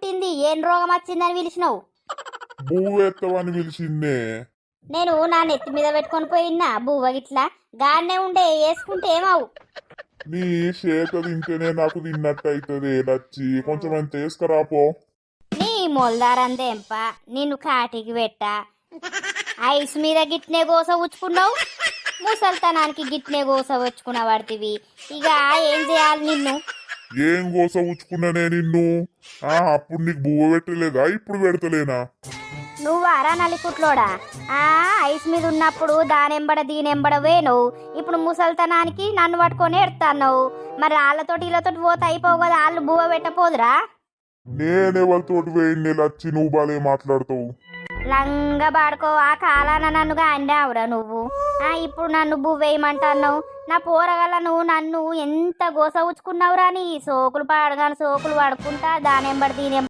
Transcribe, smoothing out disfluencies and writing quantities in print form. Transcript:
పుట్టింది ఏం రోగం వచ్చిందని పిలిచినావు? బువ్వెత్తవని పిలిచిందే. నేను నా నెత్తి మీద పెట్టుకొని పోయినా బువ్వ గిట్లా గాన్నే ఉండే వేసుకుంటే ఏమావు. నీ చేత తింటేనే నాకు తిన్నట్టు అవుతుంది లచ్చి, కొంచెం అంత వేసుకురాపో. నీ మొల్దారందేంప నిన్ను కాటికి పెట్టా ఐస్ మీద గిట్నే గోస ఉచ్చుకున్నావు, ముసల్తనానికి గిట్నే గోస వచ్చుకున్న పడితివి. ఇక ఏం చేయాలి నిన్ను? ఏం గోస ఉచ్చుకున్నానే నిన్ను? అప్పుడు నీకు బువ్వ పెట్టలేదా, ఇప్పుడు పెడతలేనా? నువ్వు అరా నలికుట్లోడా? ఐస్ మీద ఉన్నప్పుడు దానెంబడ దీనెంబడ వేయను, ఇప్పుడు ముసల్తనానికి నన్ను పట్టుకొని ఎడతావు. మరి వాళ్ళతోటి వీళ్ళతోటి పోతే అయిపోవు కదా, వాళ్ళు బువ్వ పెట్టపోదురా? నేనెవరితోటి వేయండి లచ్చి, నువ్వు బాలే మాట్లాడతావు. లంగా పాడుకో, ఆ కాలాన నన్నుగా అండావురా నువ్వు. ఇప్పుడు నన్ను బువ్వేయమంటున్నావు. నా పోరగలను నన్ను ఎంత గోస ఉచ్చుకున్నావురా? నీ సోకులు పాడగాను సోకులు పడుకుంటా దానెంబడి దీనెంబడి